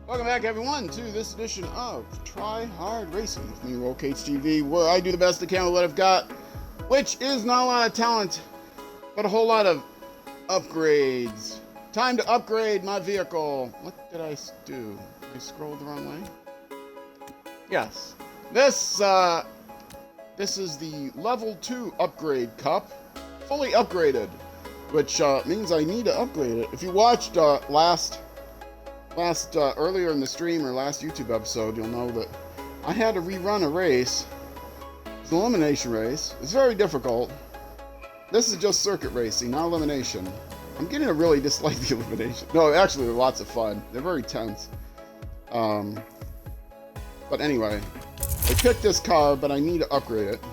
Welcome back, everyone, to this edition of Try Hard Racing with me, RollCageTV, where I do the best I can with what I've got, which is not a lot of talent, but a whole lot of upgrades. Time to upgrade my vehicle. What did I do? I scrolled the wrong way? Yes. This is the Level 2 Upgrade Cup, fully upgraded, which means I need to upgrade it. If you watched earlier in the stream or last YouTube episode, you'll know that I had to rerun a race. It's an elimination race. It's very difficult. This is just circuit racing, not elimination. I'm getting to really dislike the elimination. No, actually, they're lots of fun. They're very tense. But anyway, I picked this car, but I need to upgrade it.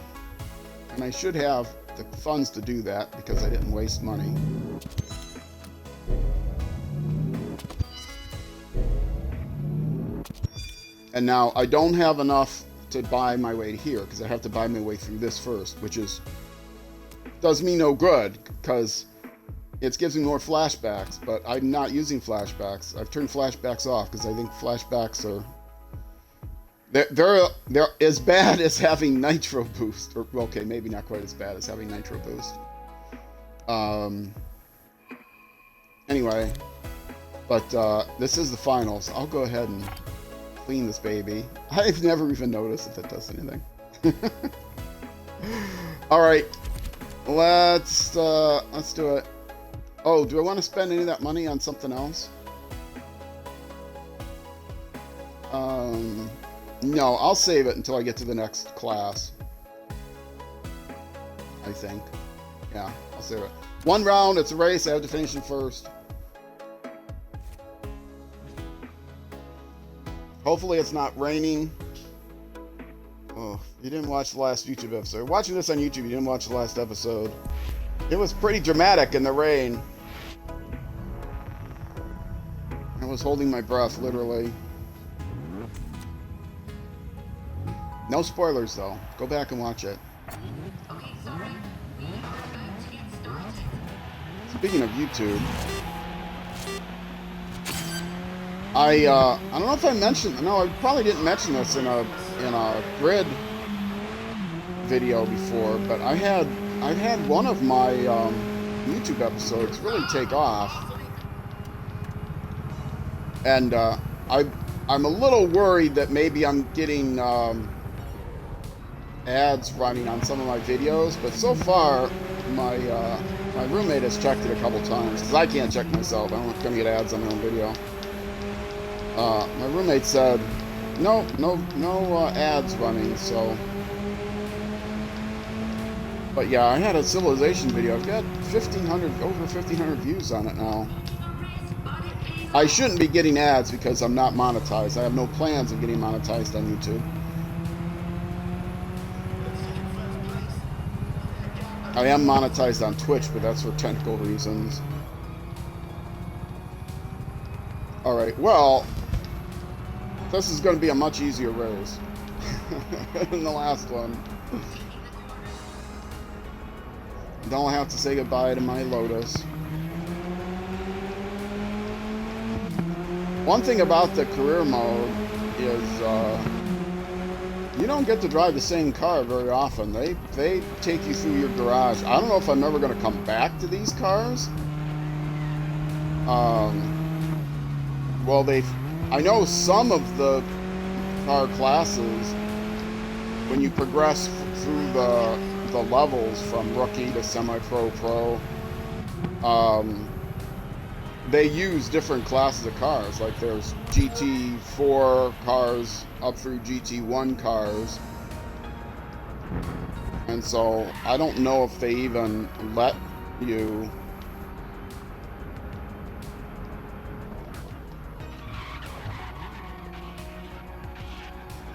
And I should have the funds to do that because I didn't waste money. And now I don't have enough to buy my way here because I have to buy my way through this first, which does me no good because it gives me more flashbacks, but I'm not using flashbacks. I've turned flashbacks off because I think flashbacks are they're as bad as having nitro boost. Or okay, maybe not quite as bad as having nitro boost. Anyway, but this is the finals. I'll go ahead and clean this baby. I've never even noticed if it does anything. All right, let's do it. Oh, do I want to spend any of that money on something else? No, I'll save it until I get to the next class. I think. Yeah, I'll save it. One round, it's a race. I have to finish it first. Hopefully it's not raining. Oh, you didn't watch the last YouTube episode. You're watching this on YouTube, you didn't watch the last episode. It was pretty dramatic in the rain. I was holding my breath, literally. No spoilers, though. Go back and watch it. Speaking of YouTube, I don't know if I mentioned. No, I probably didn't mention this in a grid video before, but I've had one of my YouTube episodes really take off, and I'm a little worried that maybe I'm getting ads running on some of my videos, but so far my roommate has checked it a couple times because I can't check myself. I'm not going to get ads on my own video. My roommate said no ads running, so. But yeah, I had a Civilization video. I've got over 1,500 views on it now. I shouldn't be getting ads because I'm not monetized. I have no plans of getting monetized on YouTube. I am monetized on Twitch, but that's for technical reasons. Alright, well, this is going to be a much easier race than the last one. Don't have to say goodbye to my Lotus. One thing about the career mode is you don't get to drive the same car very often. They take you through your garage. I don't know if I'm ever going to come back to these cars. Well, I know some of the car classes, when you progress through the levels from rookie to semi-pro, pro, they use different classes of cars. Like there's GT4 cars up through GT1 cars. And so I don't know if they even let you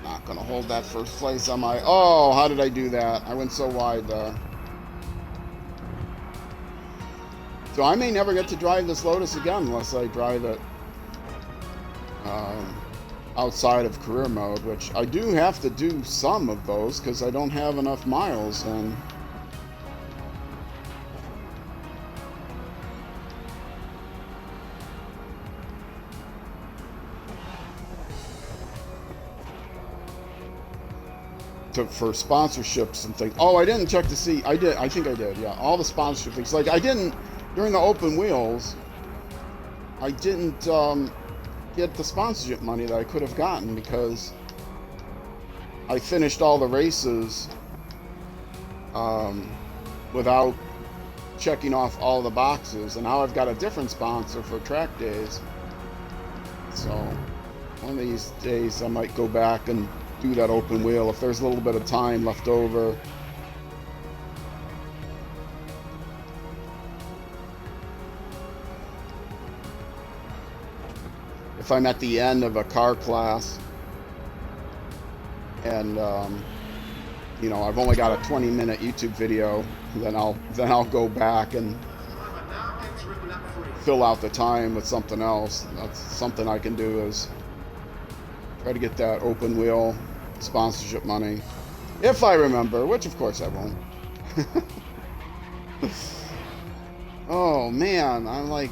not gonna hold that first place on my. Oh, how did I do that? I went so wide there. So I may never get to drive this Lotus again unless I drive it outside of career mode, which I do have to do some of those because I don't have enough miles. And for sponsorships and things. Oh, I didn't check to see. I did. I think I did. Yeah, all the sponsorship things. Like I didn't during the open wheels. I didn't get the sponsorship money that I could have gotten because I finished all the races without checking off all the boxes, and now I've got a different sponsor for track days. So one of these days I might go back and do that open wheel if there's a little bit of time left over. If I'm at the end of a car class and you know, I've only got a 20-minute YouTube video, then I'll go back and fill out the time with something else. That's something I can do, is try to get that open wheel sponsorship money, if I remember, which of course I won't. Oh man, I'm like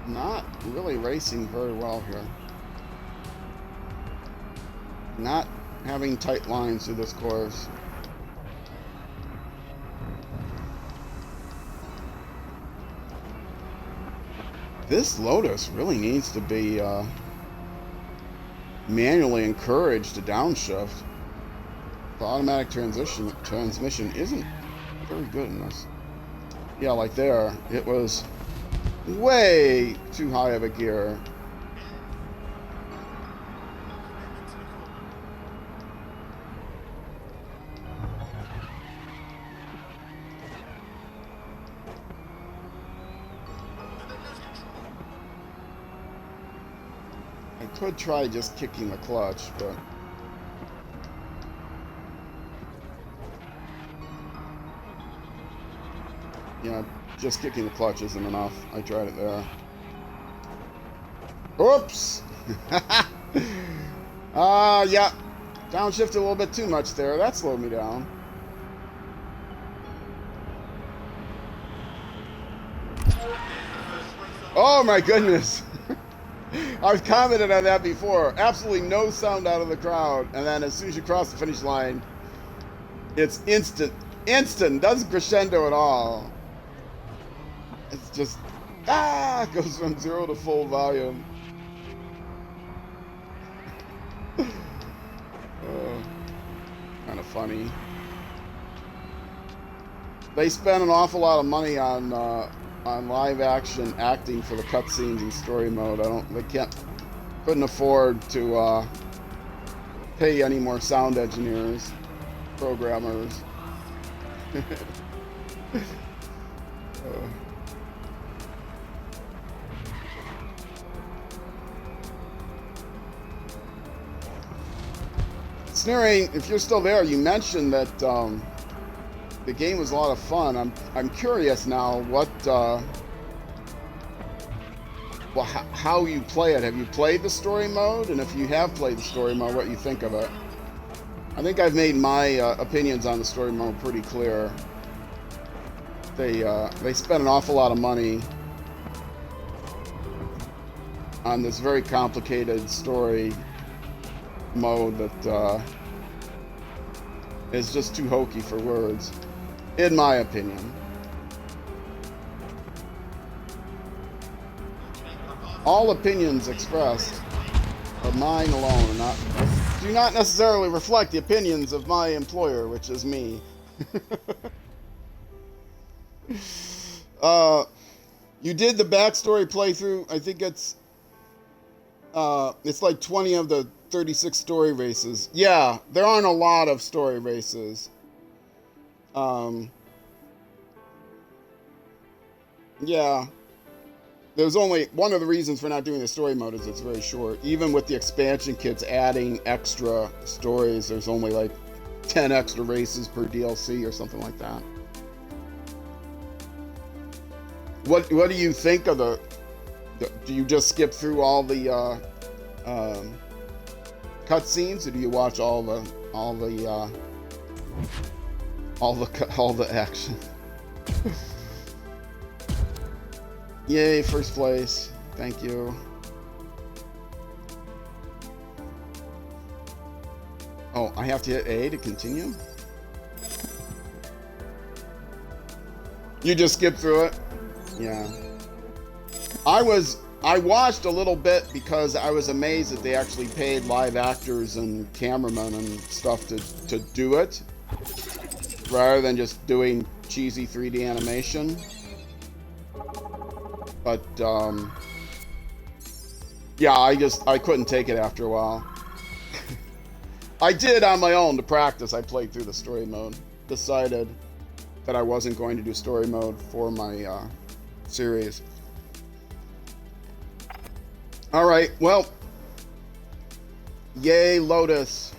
not really racing very well here. Not having tight lines through this course. This Lotus really needs to be manually encouraged to downshift. The automatic transmission isn't very good in this. Yeah, like there, it was way too high of a gear. I could try just kicking the clutch, but yeah, just kicking the clutch isn't enough. I tried it there. Oops! Yeah. Downshifted a little bit too much there. That slowed me down. Oh my goodness! I've commented on that before. Absolutely no sound out of the crowd, and then as soon as you cross the finish line, it's instant. Instant! Doesn't crescendo at all. It's just, goes from 0 to full volume. Kind of funny. They spend an awful lot of money on live action acting for the cutscenes in story mode. Couldn't afford to pay any more sound engineers, programmers. Sneering, if you're still there, you mentioned that the game was a lot of fun. I'm curious now how you play it. Have you played the story mode? And if you have played the story mode, what you think of it? I think I've made my opinions on the story mode pretty clear. They spent an awful lot of money on this very complicated story mode that is just too hokey for words, in my opinion. All opinions expressed are mine alone, do not necessarily reflect the opinions of my employer, which is me. You did the backstory playthrough. I think it's like 20 of the 36 story races. Yeah, there aren't a lot of story races. Yeah. There's only one of the reasons for not doing the story mode is it's very short. Even with the expansion kits adding extra stories, there's only like 10 extra races per DLC or something like that. What do you think of the do you just skip through all the cutscenes, or do you watch all the action? Yay, first place. Thank you. Oh, I have to hit A to continue? You just skip through it? Yeah. I watched a little bit because I was amazed that they actually paid live actors and cameramen and stuff to do it, rather than just doing cheesy 3D animation. But, yeah, I couldn't take it after a while. I did on my own to practice. I played through the story mode. Decided that I wasn't going to do story mode for my series. Alright, well. Yay, Lotus.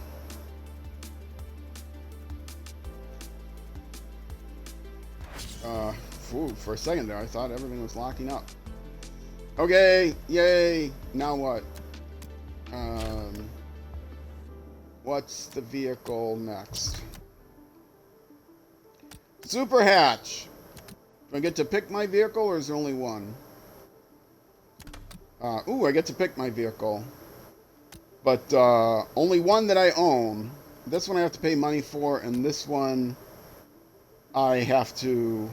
For a second there, I thought everything was locking up. Okay, yay. Now what? What's the vehicle next? Super Hatch. Do I get to pick my vehicle, or is there only one? Ooh, I get to pick my vehicle. But only one that I own. This one I have to pay money for, and this one I have to...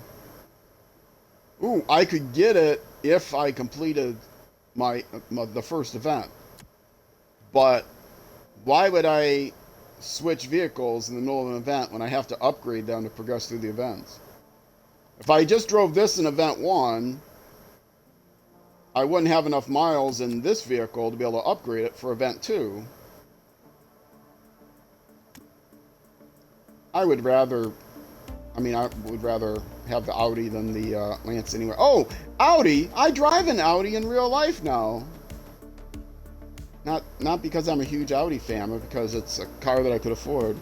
Ooh, I could get it if I completed the first event. But why would I switch vehicles in the middle of an event when I have to upgrade them to progress through the events? If I just drove this in event 1, I wouldn't have enough miles in this vehicle to be able to upgrade it for event 2. I would rather have the Audi than the Lance anyway. Oh, Audi! I drive an Audi in real life now. Not because I'm a huge Audi fan, but because it's a car that I could afford.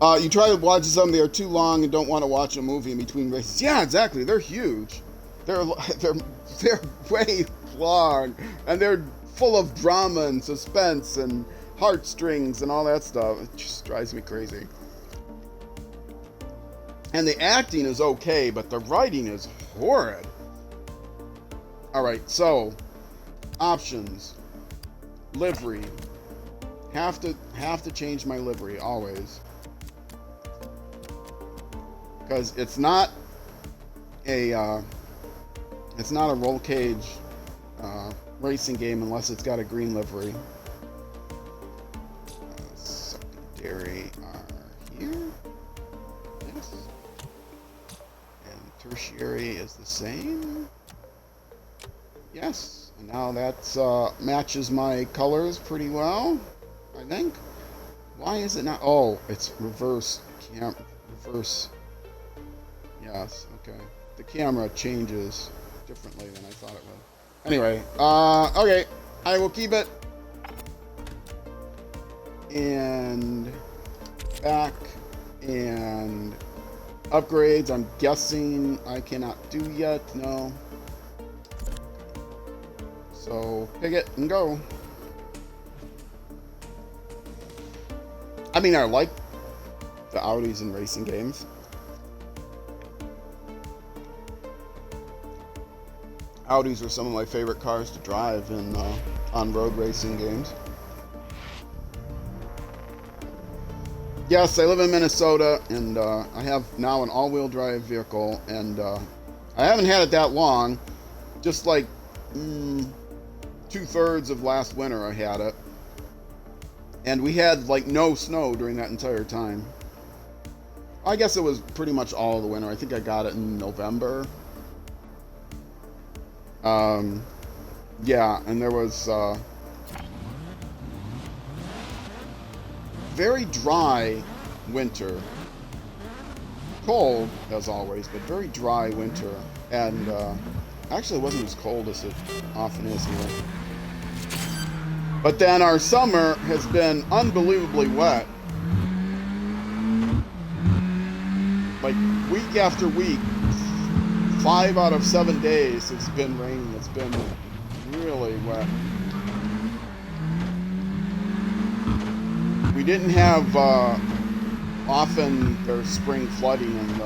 You try to watch some, they are too long and don't want to watch a movie in between races. Yeah, exactly. They're huge. They're way long, and they're full of drama and suspense and heartstrings and all that stuff. It just drives me crazy. And the acting is okay, but the writing is horrid. Alright, so options. Livery. Have to change my livery always. Because it's not a roll cage racing game unless it's got a green livery. Secondary are here. Yes. And tertiary is the same. Yes. And now that matches my colors pretty well, I think. Why is it not? Oh, it's reverse. Reverse. Yes. Okay. The camera changes differently than I thought it would. Anyway, okay, I will keep it. And back and upgrades. I'm guessing I cannot do yet. No. So pick it and go. I mean, I like the Audis in racing games. Audis are some of my favorite cars to drive in on-road racing games. Yes, I live in Minnesota, and I have now an all-wheel drive vehicle, and I haven't had it that long. Just like 2/3 of last winter I had it. And we had like no snow during that entire time. I guess it was pretty much all of the winter. I think I got it in November. Yeah, and there was very dry winter. Cold, as always, but very dry winter. And actually it wasn't as cold as it often is here. But then our summer has been unbelievably wet. Like week after week, 5 out of 7 days it's been raining. It's been really wet. We didn't have often there's spring flooding in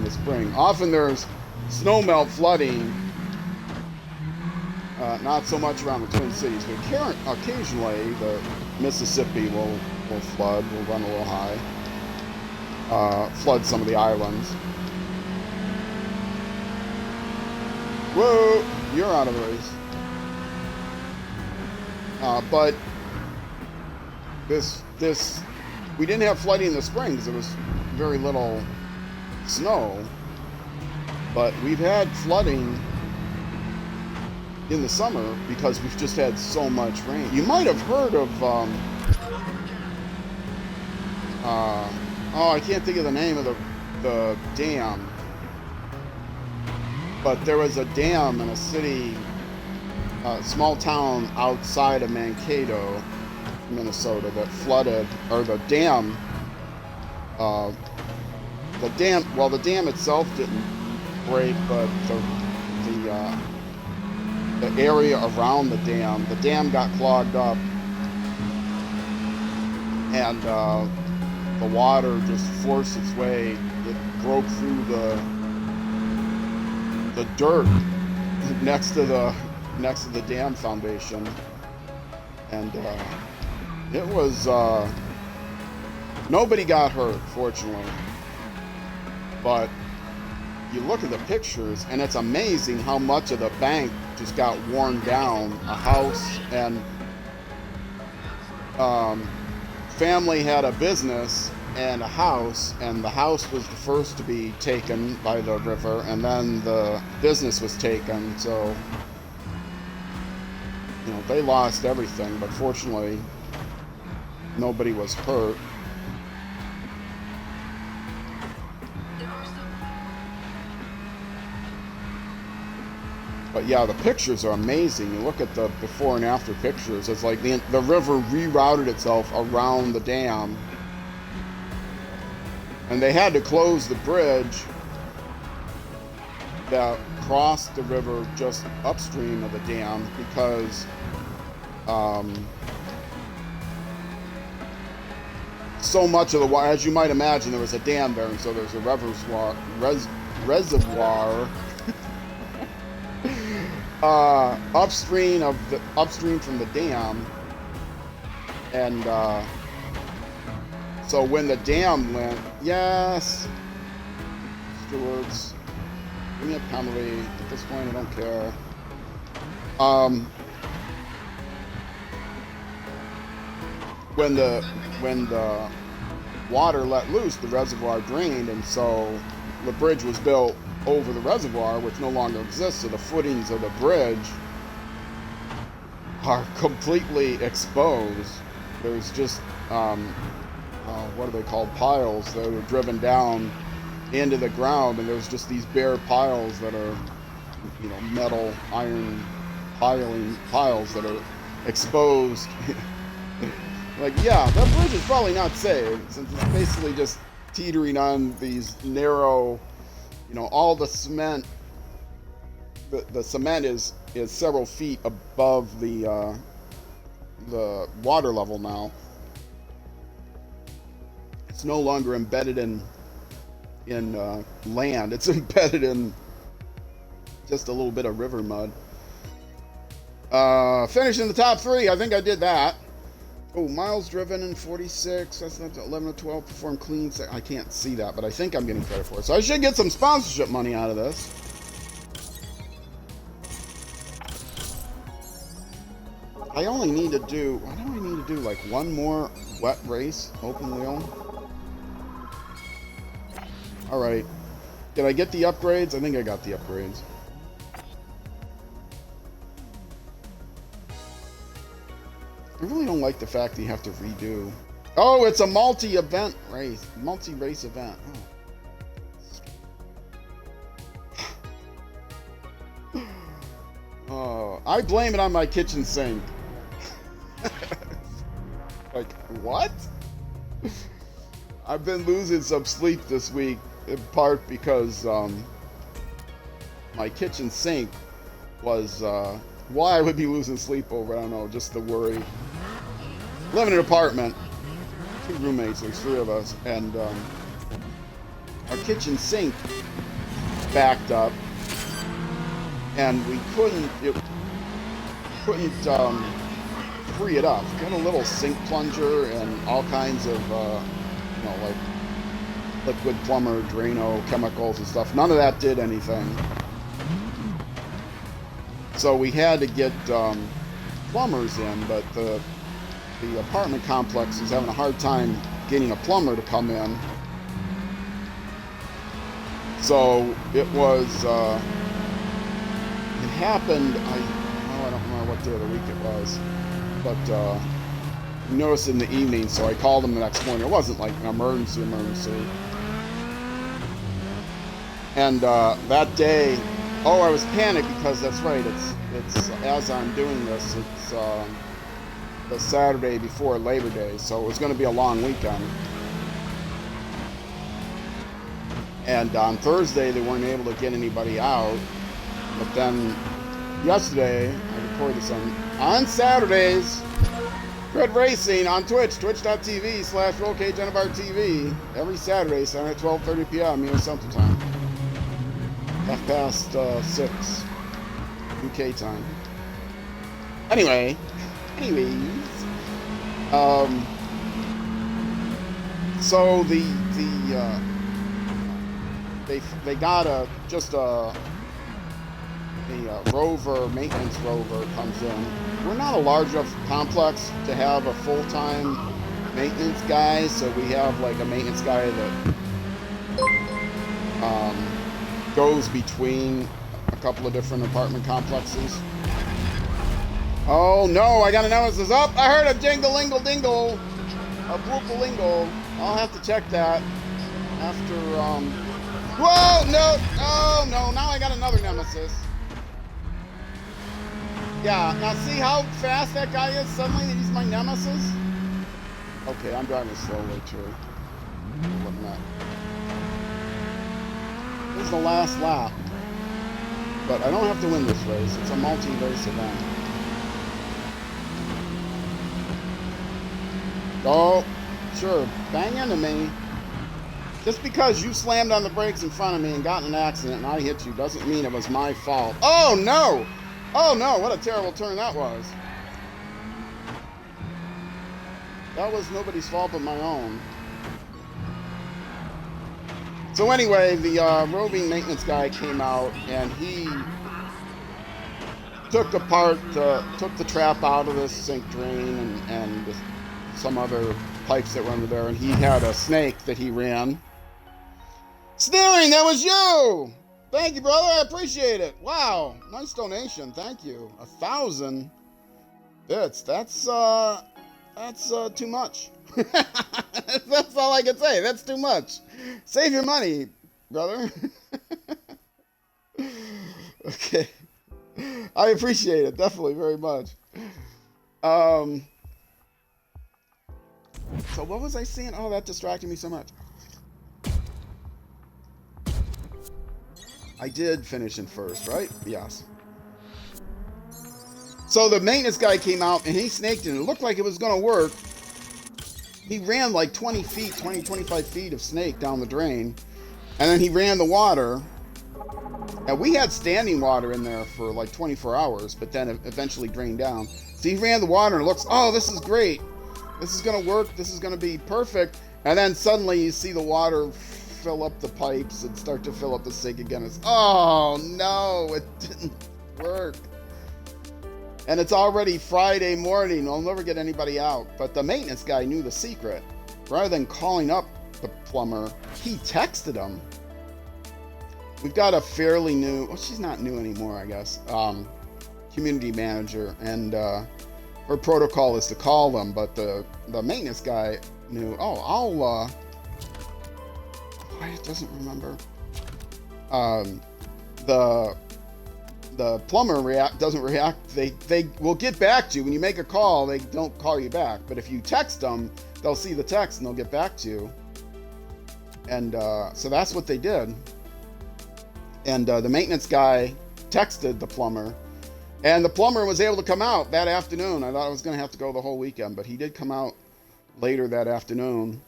the spring. Often there's snowmelt flooding Not so much around the Twin Cities, but occasionally the Mississippi will flood, will run a little high, flood some of the islands. Whoa, you're out of the race. But this, we didn't have flooding in the spring because there was very little snow, but we've had flooding in the summer because we've just had so much rain. You might have heard of, oh, I can't think of the name of the dam, but there was a dam in a city, small town outside of Mankato, Minnesota, that flooded, or the dam, well, the dam itself didn't break, but the area around the dam got clogged up, and the water just forced its way. It broke through the dirt next to the dam foundation, and it was nobody got hurt, fortunately, but you look at the pictures and it's amazing how much of the bank just got worn down. A house, and family had a business and a house, and the house was the first to be taken by the river, and then the business was taken, so you know, they lost everything, but fortunately nobody was hurt. But yeah, the pictures are amazing. You look at the before and after pictures, it's like the river rerouted itself around the dam, and they had to close the bridge that crossed the river just upstream of the dam because so much of the water, as you might imagine, there was a dam there, and so there's a reservoir upstream from the dam, and so when the dam went, yes, stewards, give me a penalty. At this point, I don't care. When the water let loose, the reservoir drained, and so the bridge was built over the reservoir, which no longer exists, so the footings of the bridge are completely exposed. There's just what are they called, piles that are driven down into the ground, and there's just these bare piles that are, you know, metal, iron piles that are exposed. Like, yeah, that bridge is probably not saved, since it's basically just teetering on these narrow, you know, all the cement, the cement is several feet above the water level now. It's no longer embedded in land. It's embedded in just a little bit of river mud. Finishing the top 3, I think I did that. Oh, miles driven in 46. That's not 11 to 12. Perform clean. I can't see that, but I think I'm getting credit for it. So I should get some sponsorship money out of this. I only need to do. What do I need to do? Like one more wet race, open wheel. All right. Did I get the upgrades? I think I got the upgrades. I really don't like the fact that you have to redo. Oh, it's a multi-race event. Oh, I blame it on my kitchen sink. Like, what? I've been losing some sleep this week, in part because my kitchen sink was why I would be losing sleep over, I don't know, just the worry. Live in an apartment, 2 roommates, there's 3 of us, and our kitchen sink backed up, and we couldn't, couldn't free it up. Got a little sink plunger and all kinds of, you know, like liquid plumber, Drano, chemicals and stuff. None of that did anything. So we had to get plumbers in, but the apartment complex is having a hard time getting a plumber to come in. So it was, it happened, I don't remember what day of the week it was, but we noticed in the evening, so I called them the next morning. It wasn't like an emergency. And that day, oh, I was panicked because that's right, it's as I'm doing this, it's the Saturday before Labor Day, so it was going to be a long weekend. And on Thursday, they weren't able to get anybody out. But then yesterday, I recorded this on Saturdays, Cred Racing on Twitch, twitch.tv/RollCageNBRTV, every Saturday, starting at 12:30 p.m. U.S. Central Time. 6:30 UK time. Anyways, so they got a rover, maintenance rover comes in. We're not a large enough complex to have a full-time maintenance guy, so we have like a maintenance guy that goes between a couple of different apartment complexes. Oh no, I got a nemesis up. I heard a jingle-lingle-dingle, a bloop-a-lingle. I'll have to check that after, whoa, no, oh no, now I got another nemesis. Yeah, now see how fast that guy is suddenly that he's my nemesis? Okay, I'm driving slowly too. This is the last lap. But I don't have to win this race. It's a multi-race event. Oh, sure, bang into me. Just because you slammed on the brakes in front of me and got in an accident and I hit you doesn't mean it was my fault. Oh no! Oh no, what a terrible turn that was. That was nobody's fault but my own. So anyway, the roving maintenance guy came out and he took the trap out of the sink drain and some other pipes that were under there, and he had a snake that he ran. Sneering, that was you! Thank you, brother, I appreciate it. Wow, nice donation, thank you. 1,000 bits, that's too much. That's all I can say, that's too much. Save your money, brother. Okay. I appreciate it, definitely, very much. So what was I saying? Oh, that distracted me so much. I did finish in first, right? Yes. So the maintenance guy came out and he snaked it. It looked like it was going to work. He ran like 20 feet, 25 feet of snake down the drain. And then he ran the water. And we had standing water in there for like 24 hours, but then it eventually drained down. So he ran the water and it looks, oh, this is great. This is going to work. This is going to be perfect. And then suddenly you see the water fill up the pipes and start to fill up the sink again. It's, oh no, it didn't work. And it's already Friday morning. I'll never get anybody out. But the maintenance guy knew the secret. Rather than calling up the plumber, he texted him. We've got a fairly new, well, she's not new anymore, I guess, community manager. And her protocol is to call them. But the maintenance guy knew, oh, it doesn't remember. The plumber doesn't react. They will get back to you when you make a call. They don't call you back, but if you text them, they'll see the text and they'll get back to you. And so that's what they did. And the maintenance guy texted the plumber, and the plumber was able to come out that afternoon. I thought I was going to have to go the whole weekend, but he did come out later that afternoon.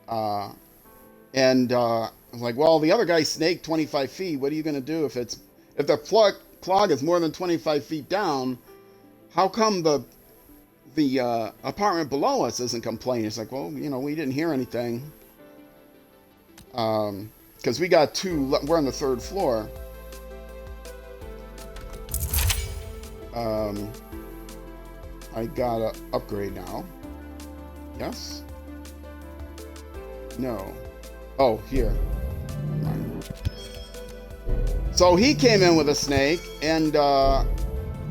And I was like, well, the other guy snaked 25 feet. What are you going to do if the clog is more than 25 feet down? how come the apartment below us isn't complaining? It's like, well, you know, we didn't hear anything. Because we got we're on the 3rd floor. I gotta upgrade now. Yes? No. Oh, here. So he came in with a snake, and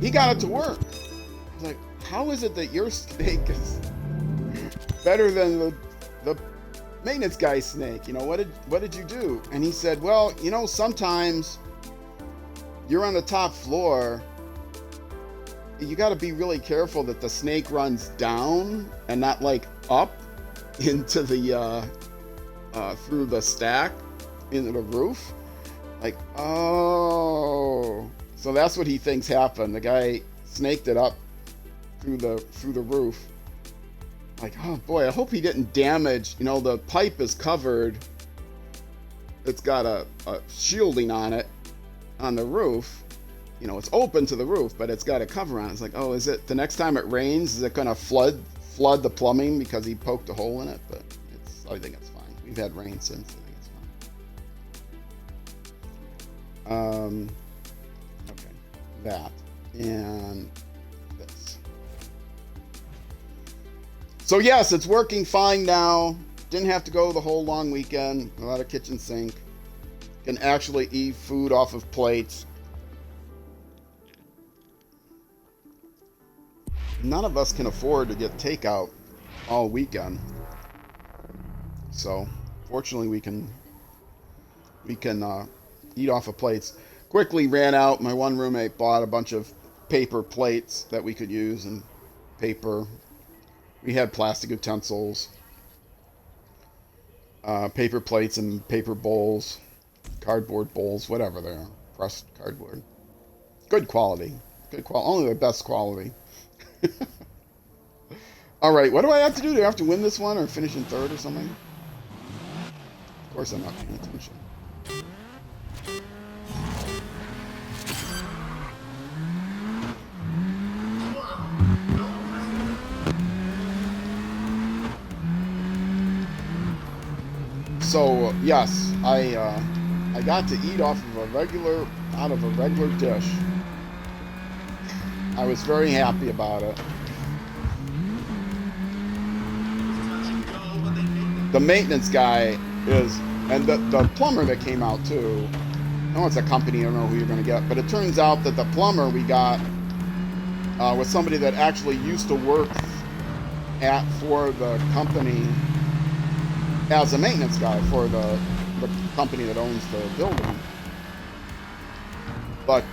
he got it to work. I was like, how is it that your snake is better than the maintenance guy's snake? You know, what did you do? And he said, well, you know, sometimes you're on the top floor. You got to be really careful that the snake runs down and not like up into the through the stack into the roof. Like, oh, so that's what he thinks happened. The guy snaked it up through the roof. Like, oh boy, I hope he didn't damage. You know, the pipe is covered. It's got a shielding on it on the roof. You know, it's open to the roof, but it's got a cover on it. It's like, oh, is it the next time it rains? Is it going to flood the plumbing because he poked a hole in it? But I think it's fine. We've had rain since. I think it's fine. Okay, that and this. So yes, it's working fine now. Didn't have to go the whole long weekend. A lot of kitchen sink. Can actually eat food off of plates. None of us can afford to get takeout all weekend. So, fortunately, we can eat off of plates. Quickly ran out. My one roommate bought a bunch of paper plates that we could use, and paper. We had plastic utensils, paper plates and paper bowls, cardboard bowls, whatever they are, pressed cardboard. Good quality. Only the best quality. All right, what do I have to do? Do I have to win this one or finish in 3rd or something? Of course I'm not paying attention. So yes, I got to eat out of a regular dish. I was very happy about it. The maintenance guy is, and the plumber that came out too. I know it's a company, I don't know who you're going to get, but it turns out that the plumber we got was somebody that actually used to work for the company as a maintenance guy for the company that owns the building. But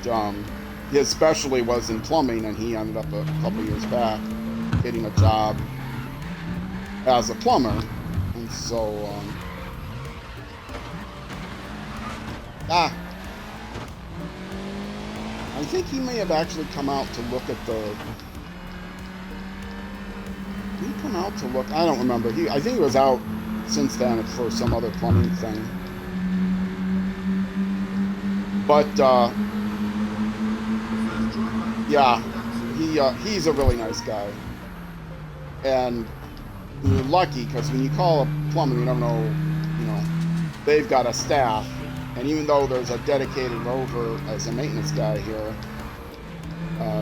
his specialty was in plumbing, and he ended up a couple years back getting a job as a plumber. And so, I think he may have actually come out to look at the... Did he come out to look? I don't remember. I think he was out since then for some other plumbing thing. But, yeah, he's a really nice guy. And you're lucky, because when you call a plumber, you don't know, you know, they've got a staff. And even though there's a dedicated rover as a maintenance guy here,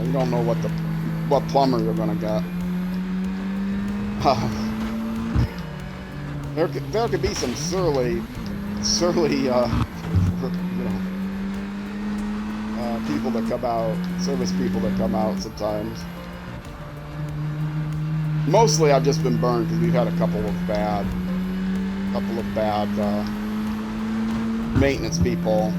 you don't know what plumber you're going to get. There could be some surly, you know, people that come out, service people that come out sometimes. Mostly I've just been burned because we've had a couple of bad maintenance people.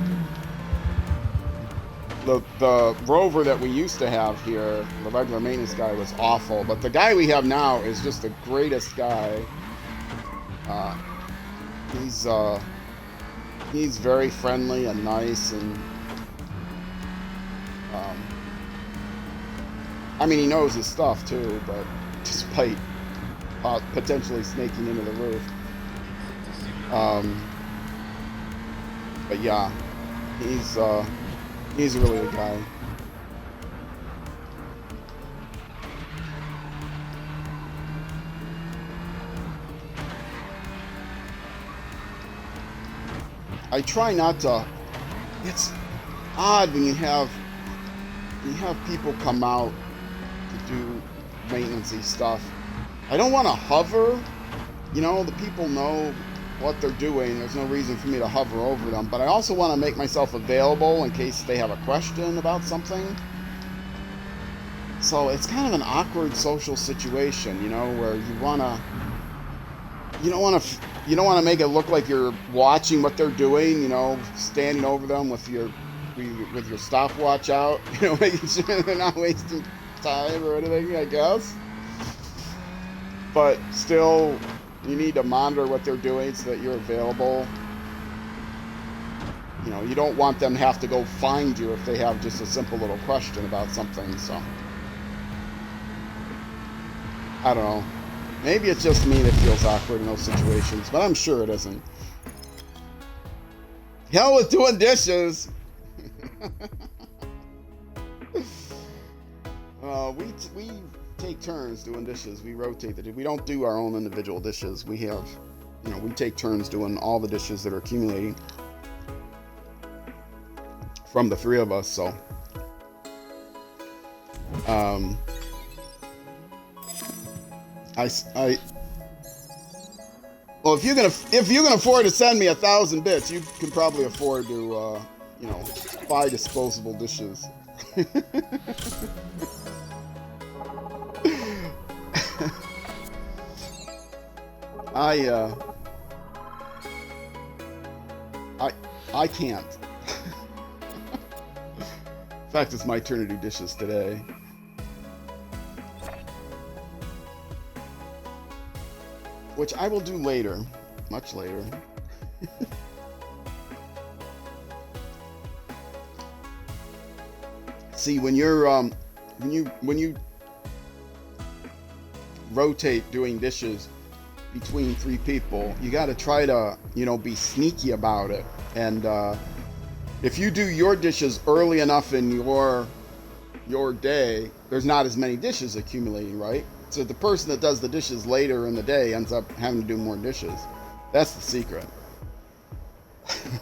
The rover that we used to have here, the regular maintenance guy, was awful, but the guy we have now is just the greatest guy. He's very friendly and nice, and I mean, he knows his stuff too, but despite potentially snaking into the roof. But yeah, he's a really good guy. I try not to. It's odd when you have people come out to do maintenance-y stuff. I don't want to hover. You know, the people know what they're doing. There's no reason for me to hover over them. But I also want to make myself available in case they have a question about something. So it's kind of an awkward social situation, you know, where you don't want to make it look like you're watching what they're doing, you know, standing over them with your stopwatch out, you know, making sure they're not wasting time or anything, I guess. But still, you need to monitor what they're doing so that you're available. You know, you don't want them to have to go find you if they have just a simple little question about something, so. I don't know. Maybe it's just me that feels awkward in those situations, but I'm sure it isn't. Hell with doing dishes! We take turns doing dishes. We rotate the dishes. We don't do our own individual dishes. We have, you know, we take turns doing all the dishes that are accumulating from the three of us, so. Well, if you can afford to send me 1,000 bits, you can probably afford to, you know, buy disposable dishes. I can't. In fact, it's my turn to do dishes today. Which I will do later, much later. See, when you're when you rotate doing dishes between three people, you got to try to, you know, be sneaky about it. And if you do your dishes early enough in your day, there's not as many dishes accumulating, right? So the person that does the dishes later in the day ends up having to do more dishes. That's the secret. Sorry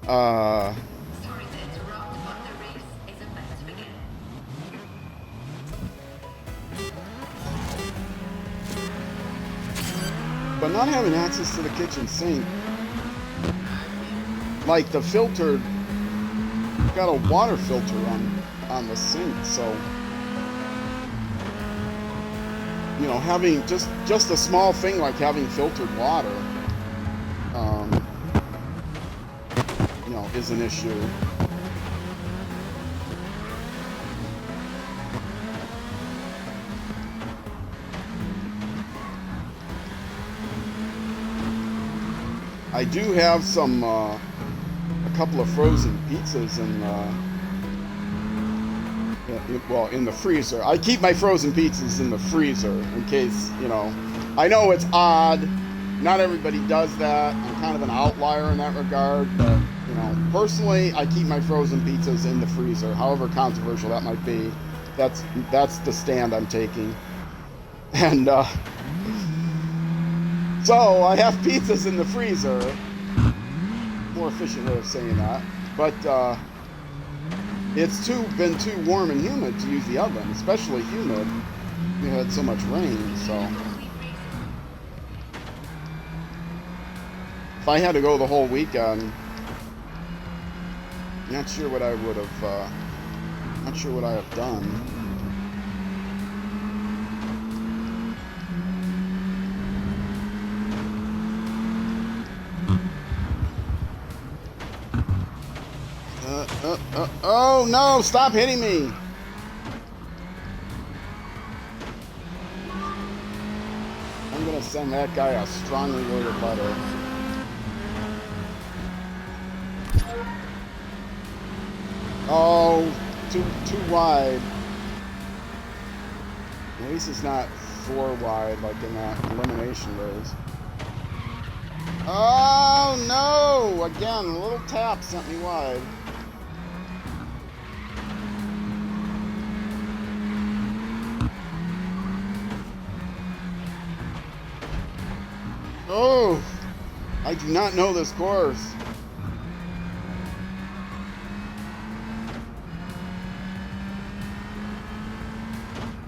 to interrupt, but the race is about to begin. But not having access to the kitchen sink, like the filter, got a water filter on the sink, so. You know, having just a small thing like having filtered water, you know, is an issue. I do have a couple of frozen pizzas in the freezer. I keep my frozen pizzas in the freezer in case, you know. I know it's odd. Not everybody does that. I'm kind of an outlier in that regard, but, you know, personally, I keep my frozen pizzas in the freezer. However controversial that might be, that's the stand I'm taking. And so I have pizzas in the freezer. More efficient way of saying that, but it's been too warm and humid to use the oven, especially humid. We had so much rain, so. If I had to go the whole weekend, not sure what I would have, not sure what I have done. Oh no, stop hitting me! I'm gonna send that guy a strongly worded letter. Oh, too wide. At least it's not 4 wide like in that elimination race. Oh no! Again, a little tap sent me wide. Oh! I do not know this course.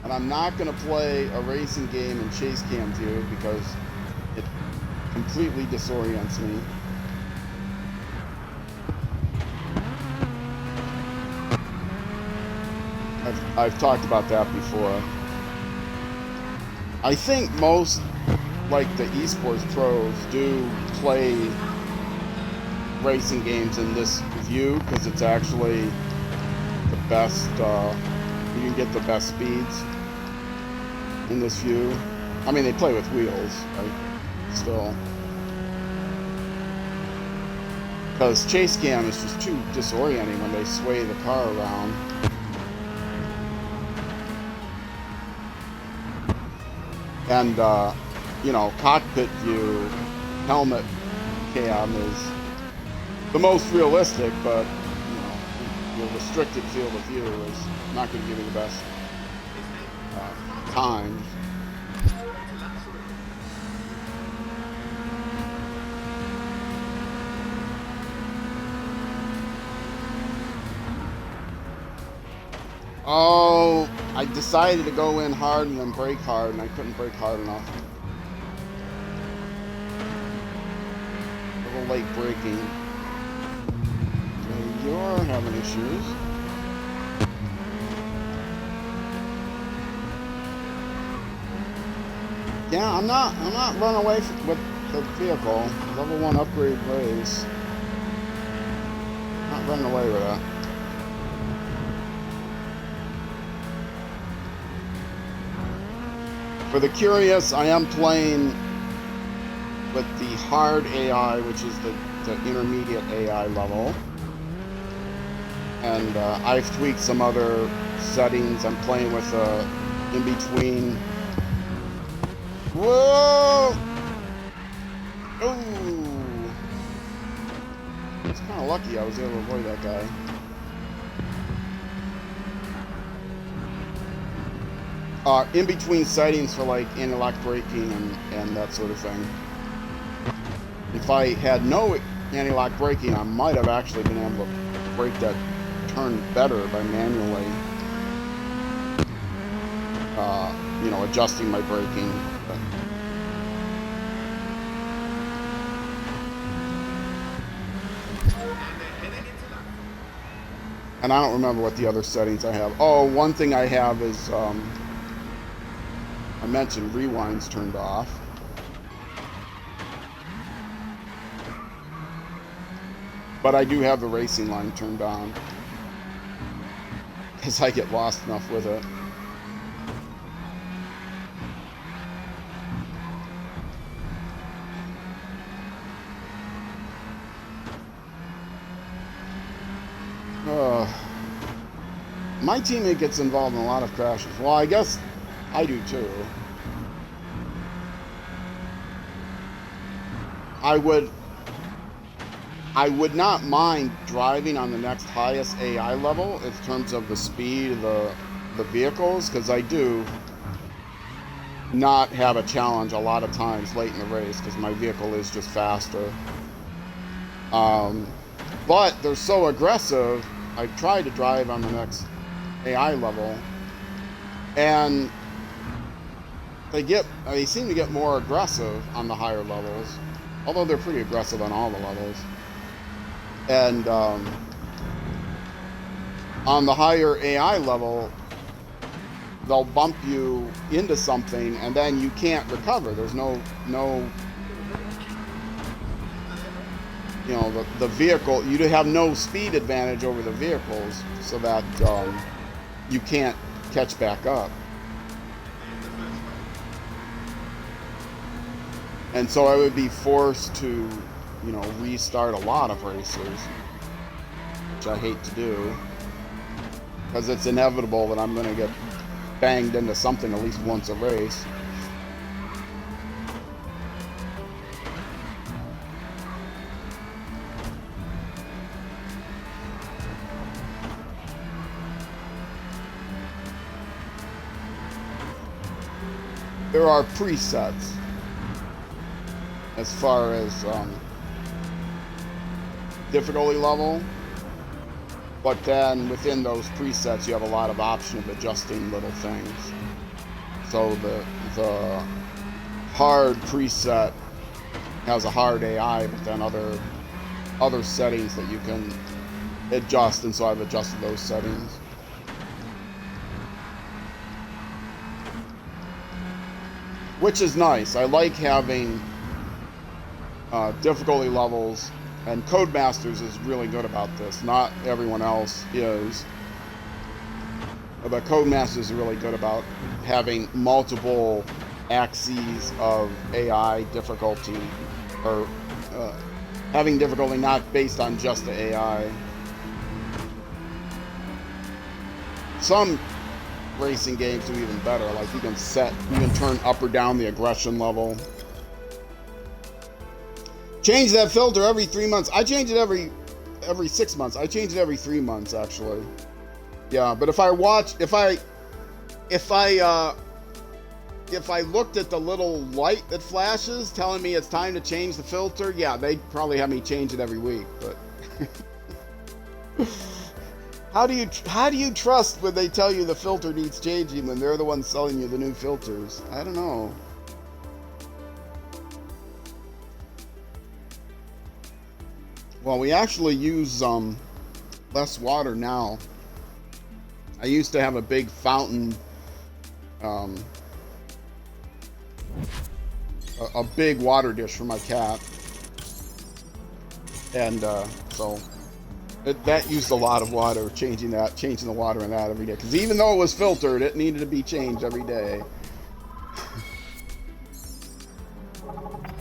And I'm not going to play a racing game in Chase Cam 2 because it completely disorients me. I've talked about that before. I think most, like the esports pros, do play racing games in this view because it's actually the best, you can get the best speeds in this view. I mean, they play with wheels, right? Still. Because Chase Cam is just too disorienting when they sway the car around. And, you know, cockpit view, helmet cam is the most realistic, but, you know, your restricted field of view is not going to give you the best times. Oh, I decided to go in hard and then brake hard, and I couldn't brake hard enough. A little late braking. So you're having issues. Yeah, I'm not running away with the vehicle. Level 1 upgrade race. Not running away with that. For the curious, I am playing with the hard AI, which is the intermediate AI level. And I've tweaked some other settings. I'm playing with in between. Whoa! Oh! It's kind of lucky I was able to avoid that guy. In between sightings for like anti-lock braking and that sort of thing. If I had no anti-lock braking, I might have actually been able to brake that turn better by manually, you know, adjusting my braking. And I don't remember what the other settings I have. Oh, one thing I have is, I mentioned rewind's turned off. But I do have the racing line turned on, because I get lost enough with it. My teammate gets involved in a lot of crashes. Well, I guess I do too. I would not mind driving on the next highest AI level in terms of the speed of the vehicles, because I do not have a challenge a lot of times late in the race because my vehicle is just faster. But they're so aggressive. I've tried to drive on the next AI level, and they seem to get more aggressive on the higher levels, although they're pretty aggressive on all the levels. And on the higher AI level, they'll bump you into something and then you can't recover. There's no you know, the vehicle, you have no speed advantage over the vehicles, so that you can't catch back up. And so I would be forced to, you know, restart a lot of races, which I hate to do, because it's inevitable that I'm going to get banged into something at least once a race. There are presets as far as difficulty level. But then within those presets, you have a lot of option of adjusting little things. So the hard preset has a hard AI, but then other settings that you can adjust, and so I've adjusted those settings. Which is nice. I like having difficulty levels, and Codemasters is really good about this. Not everyone else is. But Codemasters is really good about having multiple axes of AI difficulty, or having difficulty not based on just the AI. Some racing games do even better. Like you can turn up or down the aggression level. Change that filter every 3 months. I change it every 6 months. I change it every 3 months actually. Yeah, but if I looked at the little light that flashes telling me it's time to change the filter, yeah, they'd probably have me change it every week, but how do you trust when they tell you the filter needs changing when they're the ones selling you the new filters? I don't know. Well, we actually use less water now. I used to have a big fountain, a big water dish for my cat, and so that used a lot of water. Changing the water in that every day, because even though it was filtered, it needed to be changed every day.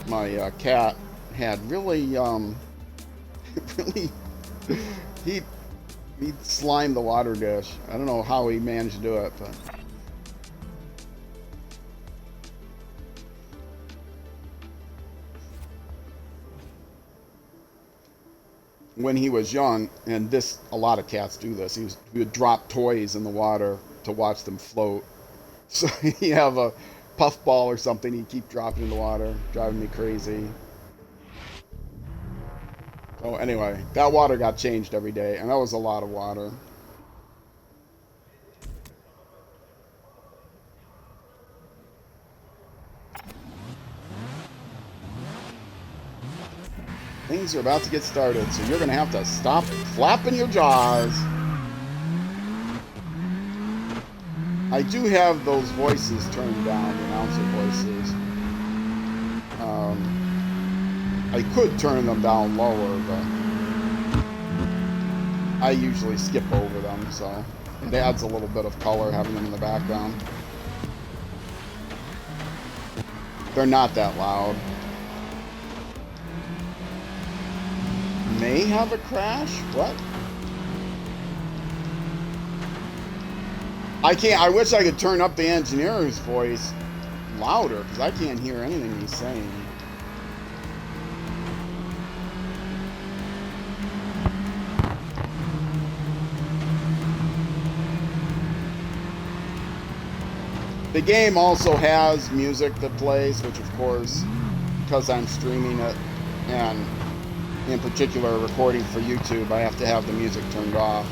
My cat had really he slimed the water dish. I don't know how he managed to do it, but when he was young, and a lot of cats do this, he would drop toys in the water to watch them float. So you have a puffball or something, he'd keep dropping in the water, driving me crazy. So anyway, that water got changed every day, and that was a lot of water. Things are about to get started, so you're going to have to stop flapping your jaws. I do have those voices turned down, the announcer voices. I could turn them down lower, but I usually skip over them, so it adds a little bit of color having them in the background. They're not that loud. May have a crash? What? I wish I could turn up the engineer's voice louder, because I can't hear anything he's saying. The game also has music that plays, which of course, because I'm streaming it, and in particular recording for YouTube, I have to have the music turned off.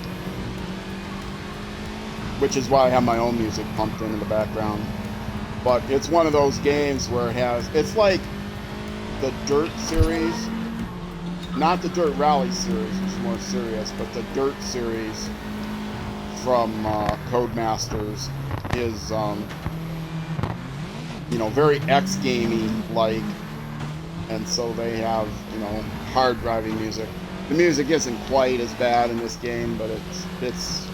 Which is why I have my own music pumped in the background. But it's one of those games where it's like the Dirt series, not the Dirt Rally series, which is more serious, but the Dirt series from Codemasters is, very X-gamey like, and so they have, hard driving music. The music isn't quite as bad in this game, but it's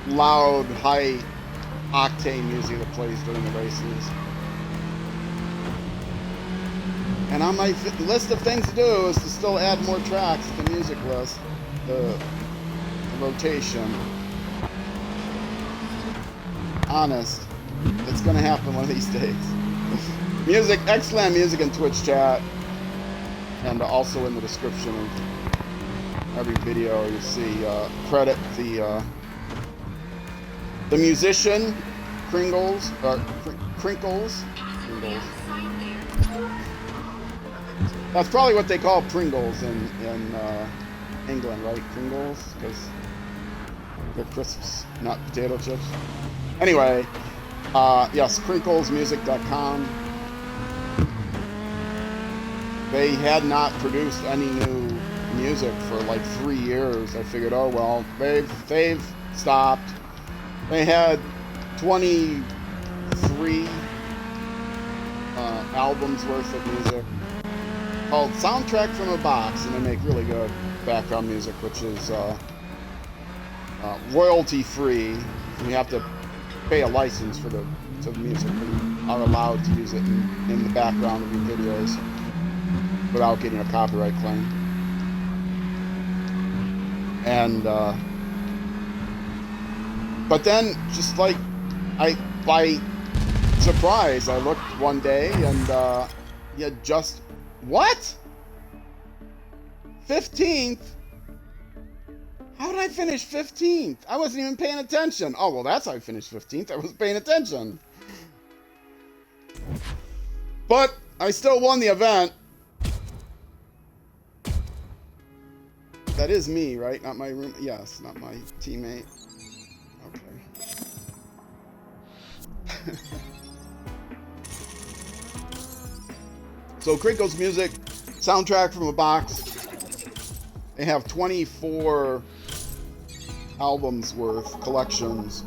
loud, high octane music that plays during the races. And on my list of things to do is to still add more tracks to the music list, the rotation. Honest, it's gonna happen one of these days. Music, excellent music in Twitch chat, and also in the description of every video you see, credit the musician Crinkles. That's probably what they call Pringles in England, right? Pringles, because they're crisps, not potato chips. Anyway, yes, crinklesmusic.com. They had not produced any new music for like 3 years. I figured, oh well, they've stopped. They had 23 albums worth of music called Soundtrack from a Box, and they make really good background music, which is royalty free. You have to pay a license for the music, but you are allowed to use it in the background of your videos without getting a copyright claim. And but then, just like by surprise, I looked one day and you just what? 15th? How did I finish 15th? I wasn't even paying attention. Oh, well, that's how I finished 15th. I wasn't paying attention. But I still won the event. That is me, right? Not my room. Yes, not my teammate. Okay. So, Crinkle's Music, Soundtrack from a Box. They have 24 albums worth, collections.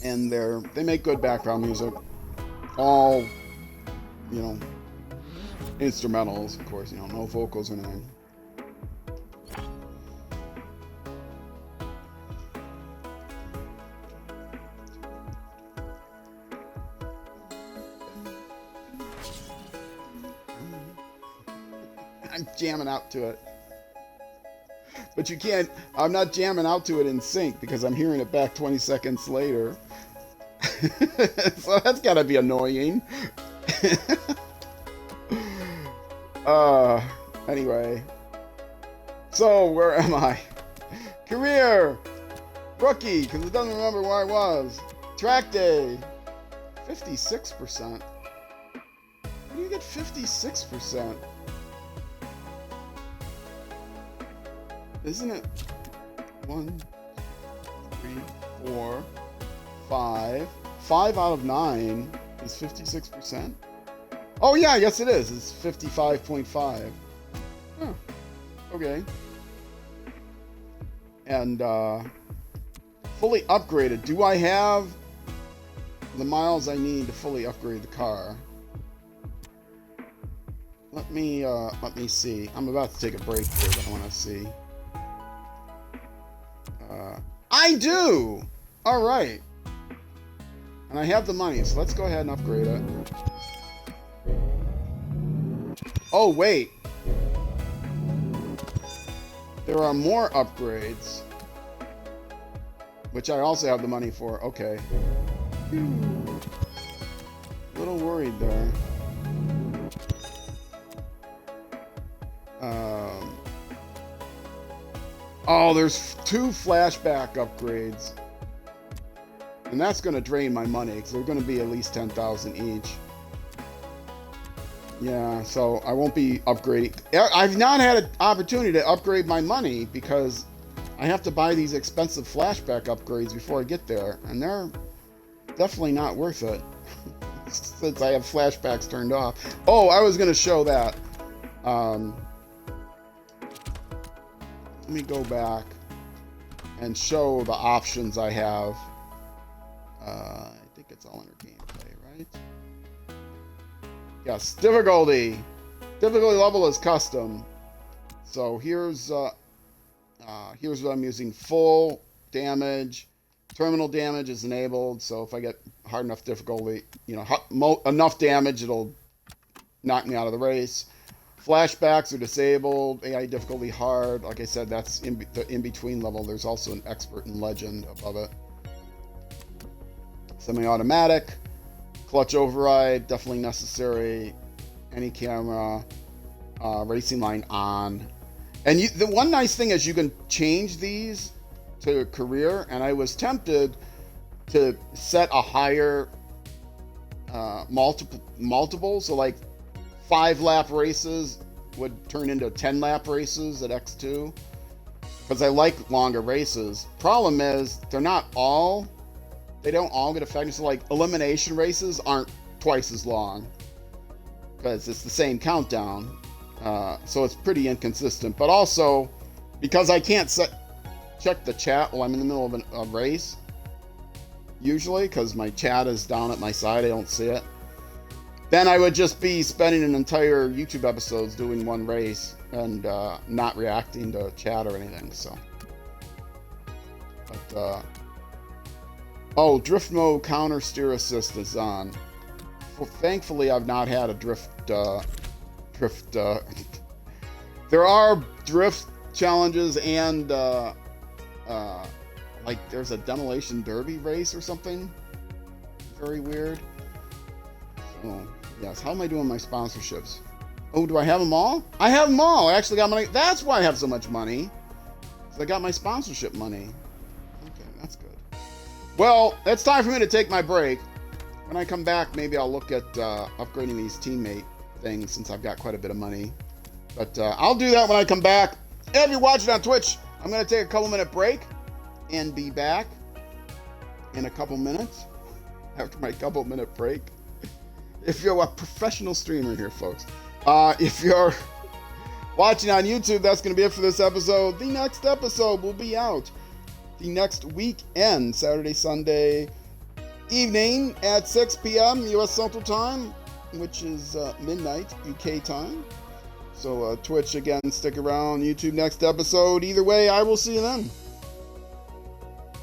And they make good background music. All, you know, instrumentals, of course, you know, no vocals or anything. I'm jamming out to it. But you can't, I'm not jamming out to it in sync because I'm hearing it back 20 seconds later. So that's gotta be annoying. Anyway. So, where am I? Career! Rookie, because it doesn't remember where I was. Track day. 56%. How do you get 56%? Isn't it 1, 3, 4, 5? 5 out of 9 is 56%? Oh yeah, yes it is. It's 55.5. Huh. Okay. And fully upgraded. Do I have the miles I need to fully upgrade the car? Let me see. I'm about to take a break here, but I want to see. I do! Alright. And I have the money, so let's go ahead and upgrade it. Oh, wait. There are more upgrades. Which I also have the money for. Okay. A little worried there. Oh, there's 2 flashback upgrades. And that's going to drain my money, because they're going to be at least 10,000 each. Yeah, so I won't be upgrading. I've not had an opportunity to upgrade my money, because I have to buy these expensive flashback upgrades before I get there. And they're definitely not worth it, since I have flashbacks turned off. Oh, I was going to show that. Let me go back and show the options I have. I think it's all under gameplay, right? Yes, difficulty. Difficulty level is custom. So here's what I'm using. Full damage. Terminal damage is enabled. So if I get hard enough difficulty, you know, enough damage, it'll knock me out of the race. Flashbacks are disabled. AI difficulty hard. Like I said, that's the in-between level. There's also an expert and legend above it. Semi-automatic. Clutch override, definitely necessary. Any camera. Racing line on. And the one nice thing is you can change these to career. And I was tempted to set a higher multiple. So like 5-lap races would turn into 10-lap races at X2. Because I like longer races. Problem is, they don't all get affected. So like elimination races aren't twice as long. Because it's the same countdown. So it's pretty inconsistent. But also, because I can't check the chat while I'm in the middle of a race, usually, because my chat is down at my side, I don't see it, then I would just be spending an entire YouTube episodes doing one race and not reacting to chat or anything. So, but oh, drift mode counter steer assist is on. Well, thankfully, I've not had a drift. There are drift challenges and like there's a demolition derby race or something. Very weird. So yes, how am I doing my sponsorships? Oh, do I have them all? I have them all. I actually got money. That's why I have so much money. Because I got my sponsorship money. Okay, that's good. Well, it's time for me to take my break. When I come back, maybe I'll look at upgrading these teammate things since I've got quite a bit of money. But I'll do that when I come back. If you're watching on Twitch, I'm going to take a couple-minute break and be back in a couple minutes after my couple-minute break. If you're a professional streamer here, folks. If you're watching on YouTube, that's going to be it for this episode. The next episode will be out the next weekend, Saturday, Sunday evening at 6 p.m. U.S. Central Time, which is midnight UK time. So Twitch, again, stick around. YouTube next episode. Either way, I will see you then.